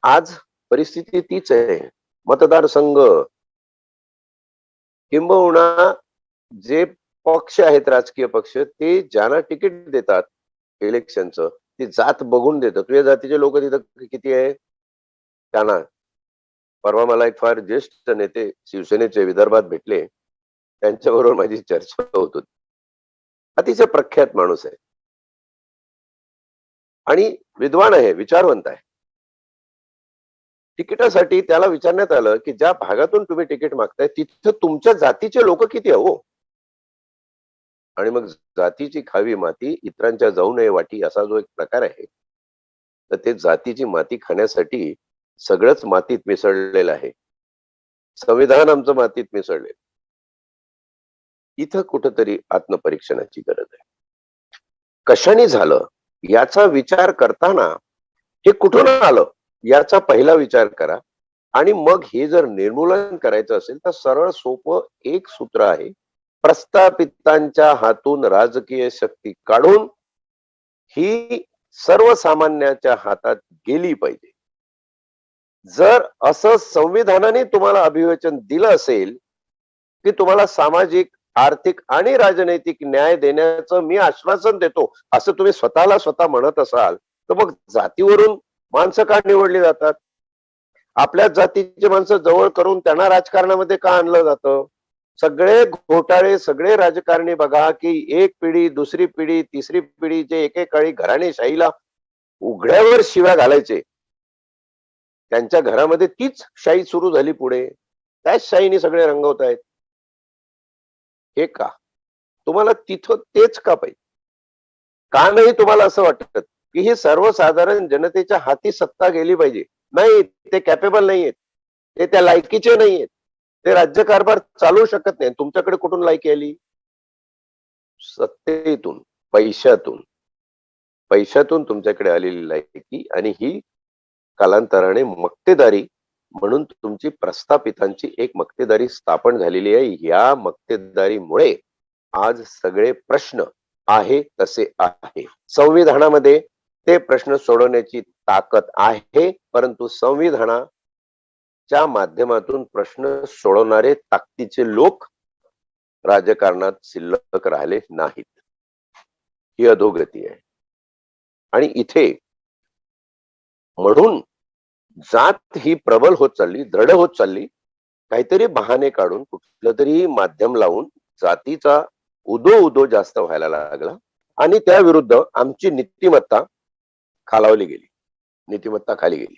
आज परिस्थिती तीच आहे. मतदारसंघ किंबहुना जे पक्ष आहेत, राजकीय पक्ष, ते ज्यांना तिकीट देतात इलेक्शनचं, ती जात बघून देतात. तुझ्या जातीचे लोक तिथं किती आहे त्यांना. परवा मला एक फार ज्येष्ठ नेते शिवसेनेचे विदर्भात भेटले, त्यांच्याबरोबर माझी चर्चा होत होती. अतिशय प्रख्यात माणूस आहे आणि विद्वान आहे, विचारवंत आहे. तिकिटासाठी त्याला विचारण्यात आलं की ज्या भागातून तुम्ही तिकीट मागताय तिथं तुमच्या जातीचे लोक किती आहे हो? आणि मग जातीची खावी माती इतरांच्या जाऊ नये वाटी असा जो एक प्रकार आहे, तर ते जातीची माती खाण्यासाठी सगळंच मातीत मिसळलेलं आहे. संविधान आमचं मातीत मिसळले. इथं कुठंतरी आत्मपरीक्षणाची गरज आहे. कशाने झालं याचा विचार करताना हे कुठून आलं याचा पहिला विचार करा. आणि मग हे जर निर्मूलन करायचं असेल तर सरळ सोपं एक सूत्र आहे. प्रस्थापितांच्या हातून राजकीय शक्ती काढून ही सर्वसामान्याच्या हातात गेली पाहिजे. जर असं संविधानाने तुम्हाला अभिवचन दिलं असेल की तुम्हाला सामाजिक, आर्थिक आणि राजनैतिक न्याय देण्याचं मी आश्वासन देतो, असं तुम्ही स्वतःला स्वतः म्हणत असाल, तर मग जातीवरून माणसं का निवडली जातात? आपल्याच जातीची माणसं जवळ करून त्यांना राजकारणामध्ये का आणलं जातं? सगळे घोटाळे, सगळे राजकारणी बघा की एक पिढी, दुसरी पिढी, तिसरी पिढी जे एकेकाळी घराणेशाहीला उघड्यावर शिव्या घालायचे, त्यांच्या घरामध्ये तीच शाही सुरू झाली पुढे. त्याच शाहीने सगळे रंगवतायत. हे का? तुम्हाला तिथं तेच का पाहिजे? का नाही तुम्हाला असं वाटत की ही सर्वसाधारण जनतेच्या हाती सत्ता गेली पाहिजे? नाही, ते कॅपेबल नाहीयेत. ते त्या लायकीचे नाहीयेत. ते राज्यकारभार चालवू शकत नाही. तुमच्याकडे कुठून लायकी आली? सत्तेतून, पैशातून. पैशातून तुमच्याकडे आलेली लायकी आणि ही कालांतराने मक्तेदारी म्हणून तुमची प्रस्थापितांची एक मक्तेदारी स्थापन झालेली आहे. या मक्तेदारीमुळे आज सगळे प्रश्न आहे तसे आहे. संविधानामध्ये ते प्रश्न सोडवण्याची ताकद आहे, परंतु संविधानाच्या माध्यमातून प्रश्न सोडवणारे ताकदीचे लोक राजकारणात शिल्लक राहिले नाहीत. ही अधोगती आहे. आणि इथे म्हणून जात ही प्रबल होत चालली, दृढ होत चालली. काहीतरी बहाणे काढून कुठलं तरी माध्यम लावून जातीचा उदो जास्त व्हायला लागला आणि त्या विरुद्ध आमची नीतिमत्ता खालावली गेली. नीतिमत्ता खाली गेली.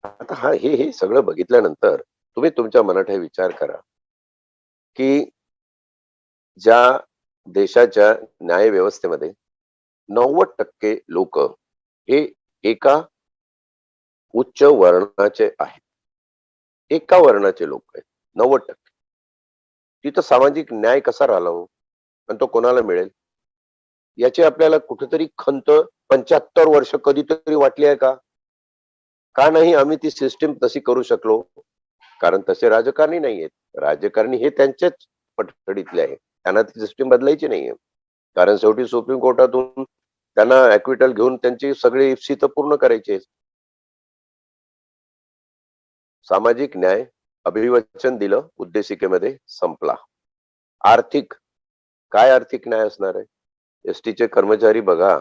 आता हे सगळं बघितल्यानंतर तुम्ही तुमच्या मनात हे विचार करा की ज्या देशाच्या न्याय व्यवस्थेमध्ये 90% लोक हे एका उच्च वर्णाचे आहेत. एका वर्णाचे लोक आहेत 90%. तिथं सामाजिक न्याय कसा राहिला हो? आणि तो कोणाला मिळेल? याची आपल्याला कुठेतरी खंत 75 वर्ष कधीतरी वाटली आहे का? का नाही आम्ही ती सिस्टीम तशी करू शकलो? कारण तसे राजकारणी नाहीयेत. राजकारणी हे त्यांच्याच पठडीतले आहे. त्यांना ती सिस्टीम बदलायची नाहीये. कारण शेवटी सुप्रीम कोर्टातून त्यांना ऍक्विटल घेऊन त्यांची सगळी इप्सित पूर्ण करायची आहे. सामाजिक न्याय अभिवचन दिलं, उद्देशिकेमध्ये संपला. आर्थिक, काय आर्थिक न्याय असणार आहे? एसटीचे कर्मचारी बघा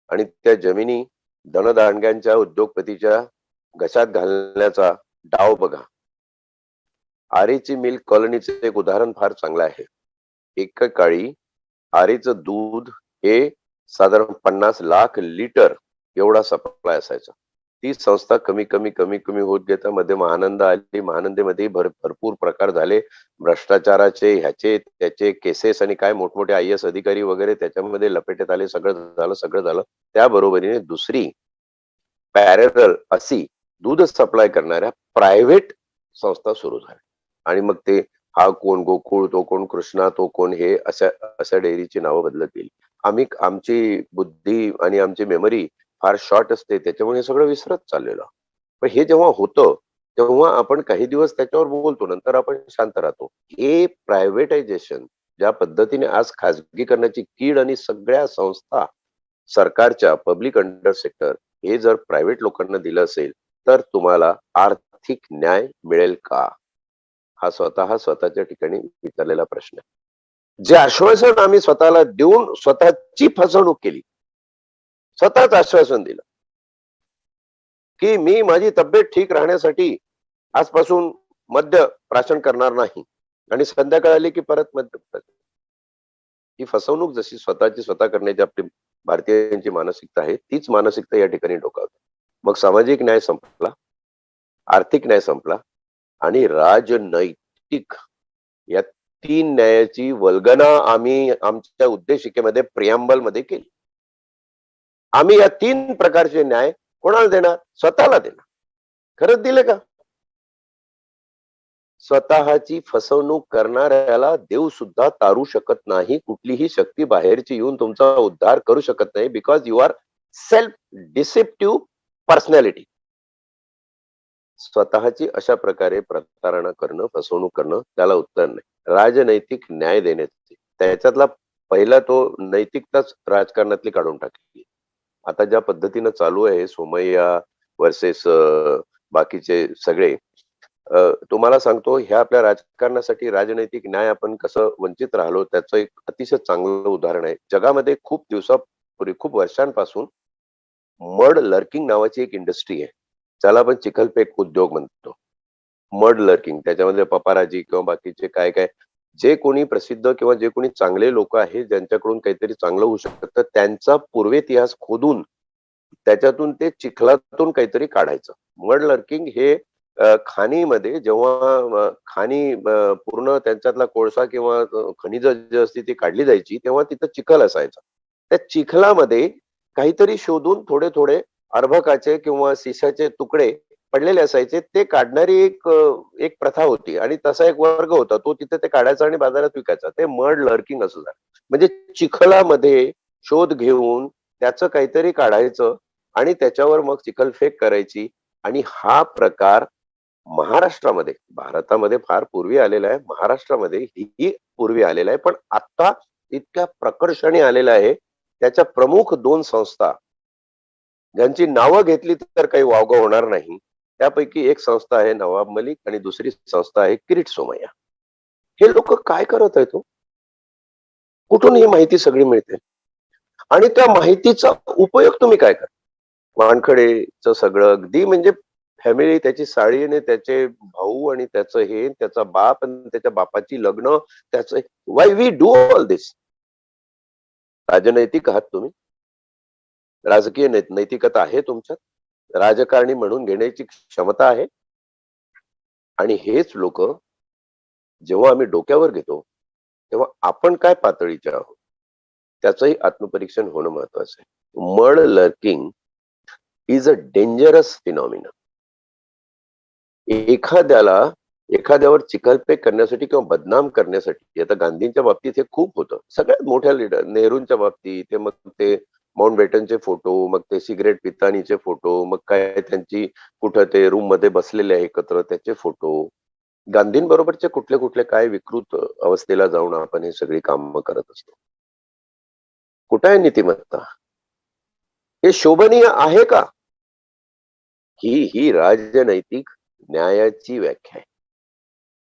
आणि त्या जमिनी धनदांडग्यांच्या, उद्योगपतीच्या घशात घालण्याचा डाव बघा. आरेची मिल्क कॉलनीचे एक उदाहरण फार चांगलं आहे. एकेकाळी आरेचं दूध हे साधारण 50 लाख लिटर एवढा सप्लाय असायचा. ती संस्था कमी कमी होत गेता मध्ये महानंदा आली. महानंदेमध्ये भरपूर प्रकार झाले. भ्रष्टाचाराचे, ह्याचे त्याचे केसेस आणि काय मोठमोठे IAS अधिकारी वगैरे त्याच्यामध्ये लपेटत आले. सगळं झालं. त्या बरोबरीने दुसरी पॅरल अशी दूध सप्लाय करणाऱ्या प्रायव्हेट संस्था सुरू झाल्या. आणि मग ते हा कोण गोकुळ, तो कोण कृष्णा, तो कोण हे अशा डेअरीची नावं बदलत गेली. आमची बुद्धी आणि आमची मेमरी फार शॉर्ट असते, त्याच्यामुळे हे सगळं विसरत चाललेलं. पण हे जेव्हा होतं तेव्हा आपण काही दिवस त्याच्यावर बोलतो, नंतर आपण शांत राहतो. हे प्रायव्हेटायझेशन ज्या पद्धतीने आज खाजगीकरणाची कीड आणि सगळ्या संस्था सरकारच्या पब्लिक अंडर सेक्टर हे जर प्रायव्हेट लोकांना दिलं असेल तर तुम्हाला आर्थिक न्याय मिळेल का? हा स्वतःच्या ठिकाणी विचारलेला प्रश्न आहे. जे आश्वासन आम्ही स्वतःला देऊन स्वतःची फसवणूक केली. स्वतःच आश्वासन दिलं की मी माझी तब्येत ठीक राहण्यासाठी आजपासून मद्य प्राशन करणार नाही आणि संध्याकाळ आली की परत मद्य. ही फसवणूक जशी स्वतःची स्वतः करण्याची आपली भारतीयांची मानसिकता आहे, तीच मानसिकता या ठिकाणी डोकावते. मग सामाजिक न्याय संपला, आर्थिक न्याय संपला आणि राजनैतिक या 3 न्यायाची वल्गना आम्ही आमच्या उद्देशिकेमध्ये प्रियांबल मध्ये केली. आम्ही या 3 प्रकारचे न्याय कोणाला देणार? स्वतःला देणार. खरंच दिले का? स्वतःची फसवणूक करणाऱ्याला देव सुद्धा तारू शकत नाही. कुठलीही शक्ती बाहेरची येऊन तुमचा उद्धार करू शकत नाही. Because you are self deceptive personality. स्वतःची अशा प्रकारे प्रतारणा करणं, फसवणूक करणं त्याला उत्तर नाही. राजनैतिक न्याय देण्याची त्याच्यातला पहिला तो नैतिकताच राजकारणातली काढून टाकली. आता ज्या पद्धतीनं चालू आहे सोमय्या वर्सेस बाकीचे सगळे, तुम्हाला सांगतो ह्या आपल्या राजकारणासाठी राजनैतिक न्याय आपण कसं वंचित राहिलो त्याचं एक अतिशय चांगलं उदाहरण आहे. जगामध्ये खूप दिवसापूर्वी, खूप वर्षांपासून मड लर्किंग नावाची एक इंडस्ट्री आहे. त्याला आपण चिखलफेक उद्योग म्हणतो. मड लर्किंग त्याच्यामध्ये पपाराजी किंवा बाकीचे काय काय जे कोणी प्रसिद्ध किंवा जे कोणी चांगले लोक आहेत ज्यांच्याकडून काहीतरी चांगलं होऊ शकतं त्यांचा पूर्वेतिहास खोदून त्याच्यातून ते चिखलातून काहीतरी काढायचं. मड लर्किंग हे खाणीमध्ये जेव्हा खाणी पूर्ण त्यांच्यातला कोळसा किंवा खनिज जी असती ती काढली जायची तेव्हा तिथं चिखल असायचा. त्या चिखलामध्ये काहीतरी शोधून थोडे थोडे अर्भकाचे किंवा सिसाचे तुकडे पडलेले असायचे ते काढणारी एक प्रथा होती आणि तसा एक वर्ग होता तो तिथे ते काढायचा आणि बाजारात विकायचा. ते मड लर्किंग असं झालं. म्हणजे चिखलामध्ये शोध घेऊन त्याचं काहीतरी काढायचं आणि त्याच्यावर मग चिखलफेक करायची. आणि हा प्रकार महाराष्ट्रामध्ये, भारतामध्ये फार पूर्वी आलेला आहे, महाराष्ट्रामध्ये ही पूर्वी आलेला आहे, पण आता इतक्या प्रकर्षाने आलेला आहे. त्याच्या प्रमुख 2 संस्था ज्यांची नावं घेतली तर काही वावगं होणार नाही. त्यापैकी एक संस्था आहे नवाब मलिक आणि दुसरी संस्था आहे किरीट सोमय्या. हे लोक काय करत आहेत हो? कुठून ही माहिती सगळी मिळते आणि त्या माहितीचा उपयोग तुम्ही काय करता? वानखडेचं सगळं अगदी म्हणजे फॅमिली, त्याची साडी आणि त्याचे भाऊ आणि त्याचं हे, त्याचा बाप आणि त्याच्या बापाची लग्न, त्याचं वाय वी डू ऑल दिस? राजनैतिक आहात तुम्ही? राजकीय नैतिकता आहे तुमच्यात? राजकारणी म्हणून घेण्याची क्षमता आहे? आणि हेच लोक जेव्हा आम्ही डोक्यावर घेतो तेव्हा आपण काय पातळीचे आहोत त्याचंही आत्मपरीक्षण होणं महत्वाचं आहे. Mud lurking is a dangerous phenomena. एखाद्यावर चिखलफेक करण्यासाठी किंवा बदनाम करण्यासाठी, आता गांधींच्या बाबतीत हे खूप होतं, सगळ्यात मोठ्या लीडर नेहरूंच्या बाबतीत ते मग ते माउंट बेटनचे फोटो, मग ते सिगरेट पितानीचे फोटो, मग काय त्यांची कुठं ते रूम मध्ये बसलेले आहे एकत्र त्याचे फोटो, गांधींबरोबरचे कुठले कुठले काय विकृत अवस्थेला जाऊन आपण हे सगळी कामं करत असतो. कुठं आहे नीतिमत्ता? हे शोभनीय आहे का? ही राजनैतिक न्यायाची व्याख्या आहे.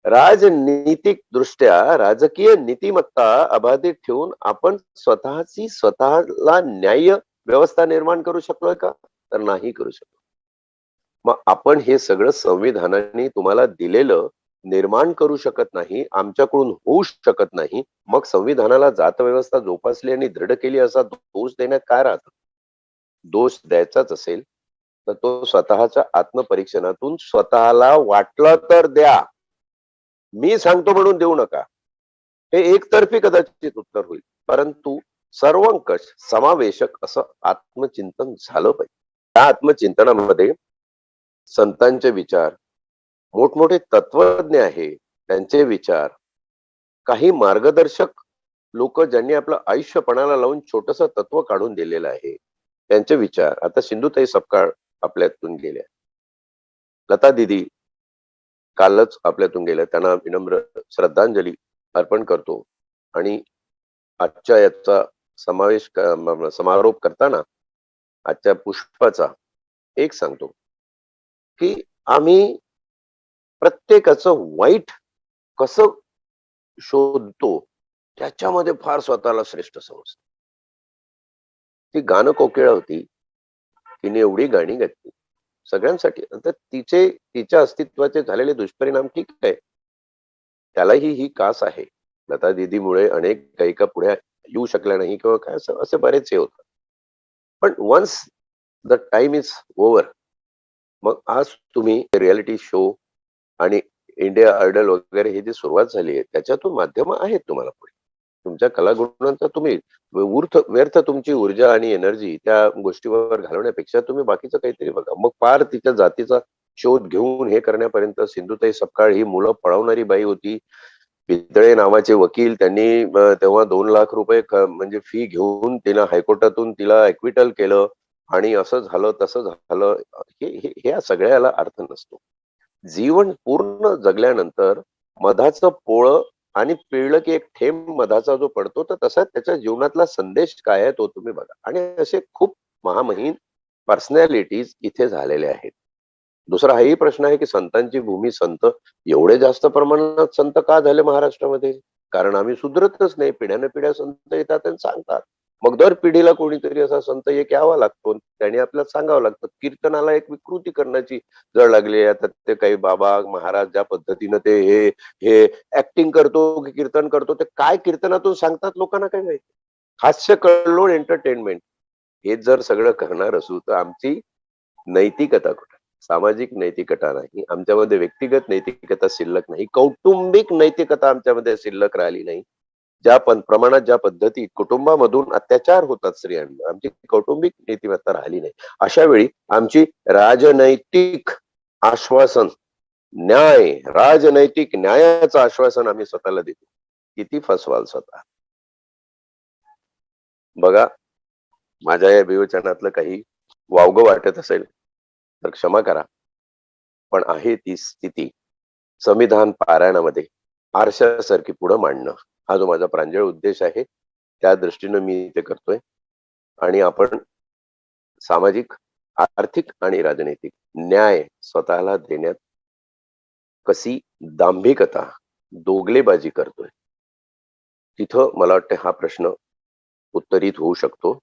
राजनीतिक दृष्ट्या राजकीय नीतिमत्ता अबाधित ठेवून आपण स्वतःला न्याय व्यवस्था निर्माण करू शकलोय का? तर नाही करू शकलो. मग आपण हे सगळं संविधानाने तुम्हाला दिलेलं निर्माण करू शकत नाही, आमच्याकडून होऊ शकत नाही. मग संविधानाला जात व्यवस्था जोपासली आणि दृढ केली असा दोष देण्यात काय राहतं? दोष द्यायचाच असेल तर तो स्वतःच्या आत्मपरीक्षणातून स्वतःला वाटलं तर द्या. मी सांगतो म्हणून देऊ नका. हे एकतर्फी कदाचित उत्तर होईल, परंतु सर्वंकष समावेशक असं आत्मचिंतन झालं पाहिजे. त्या आत्मचिंतनामध्ये संतांचे विचार, मोठमोठे तत्वज्ञ आहे त्यांचे विचार, काही मार्गदर्शक लोक ज्यांनी आपलं आयुष्य पणाला लावून छोटस तत्व काढून दिलेलं आहे त्यांचे विचार. आता सिंधुताई सपकाळ आपल्यातून गेल्या, लता दिदी कालच आपल्यातून गेल्या, त्यांना विनम्र श्रद्धांजली अर्पण करतो. आणि आजच्या याचा समारोप करताना आजच्या पुष्पाचा एक सांगतो की आम्ही प्रत्येकाचं वाईट कसं शोधतो त्याच्यामध्ये फार स्वतःला श्रेष्ठ समजतो. ती गाणं कोकिळा होती, तिने एवढी गाणी घातली सगळ्यांसाठी, तर तिच्या अस्तित्वाचे झालेले दुष्परिणाम ठीक आहे, त्यालाही ही कास आहे. लता दीदीमुळे अनेक गायिका पुढे येऊ शकल्या नाही किंवा काय असे बरेच हे होतं. पण once the time is over, मग आज तुम्ही रियालिटी शो आणि इंडिया आयडल वगैरे ही जी सुरुवात झाली आहे त्याच्यातून माध्यम आहेत तुम्हाला पुढे. तुमच्या कलागुणांचा तुम्ही व्यर्थ तुमची ऊर्जा आणि एनर्जी त्या गोष्टीवर घालवण्यापेक्षा तुम्ही बाकीचं काहीतरी बघा. मग फार तिच्या जातीचा शोध घेऊन हे करण्यापर्यंत सिंधुताई सपकाळ ही मुलं पळवणारी बाई होती. पितळे नावाचे वकील, त्यांनी तेव्हा 2 लाख रुपये म्हणजे फी घेऊन तिला हायकोर्टातून तिला ऍक्विटल केलं आणि असं झालं तसं झालं, हे सगळ्याला अर्थ नसतो. जीवन पूर्ण जगल्यानंतर मधाचं पोळं आणि पिळलं की एक थेंब मधाचा जो पडतो, तर तसा त्याच्या जीवनातला संदेश काय आहे तो तुम्ही बघा. आणि असे खूप महामहिम पर्सनॅलिटीज इथे झालेले आहेत. दुसरा हाही प्रश्न आहे की संतांची भूमी संत एवढे जास्त प्रमाणात संत का झाले महाराष्ट्रामध्ये? कारण आम्ही सुधरतच नाही. पिढ्याने पिढ्या संत येतात आणि सांगतात. मग दर पिढीला कोणीतरी असा संत एक यावा लागतो. त्याने आपल्याला सांगावं लागतं. कीर्तनाला एक विकृती करण्याची जळ लागली आहे. आता ते काही बाबा महाराज ज्या पद्धतीनं ते हे हे ऍक्टिंग करतो की कीर्तन करतो, ते काय कीर्तनातून सांगतात लोकांना काय माहिती. हास्य कल्लोळ एंटरटेनमेंट हे जर सगळं करणार असू तर आमची नैतिकता कुठे? सामाजिक नैतिकता नाही, आमच्यामध्ये व्यक्तिगत नैतिकता शिल्लक नाही, कौटुंबिक नैतिकता आमच्यामध्ये शिल्लक राहिली नाही. ज्या प्रमाणात ज्या पद्धती कुटुंबामधून अत्याचार होतात स्त्रियांवर, आमची कौटुंबिक नीतिमत्ता राहिली नाही. अशा वेळी आमची राजनैतिक आश्वासन, न्याय, राजनैतिक न्यायाचं आश्वासन आम्ही स्वतःला देतो. किती फसवाल स्वतः? बघा, माझ्या या विवेचनातलं काही वावगं वाटत असेल तर क्षमा करा. पण आहे ती स्थिती संविधान पारायणामध्ये आरशासारखी पुढं मांडणं, हा जो माझा प्रांजळ उद्देश आहे, त्या दृष्टीनं मी ते करतोय. आणि आपण सामाजिक, आर्थिक आणि राजनैतिक न्याय स्वतःला देण्यात कशी दांभिकता, दोगलेबाजी करतोय, तिथं मला वाटतं हा प्रश्न उत्तरित होऊ शकतो.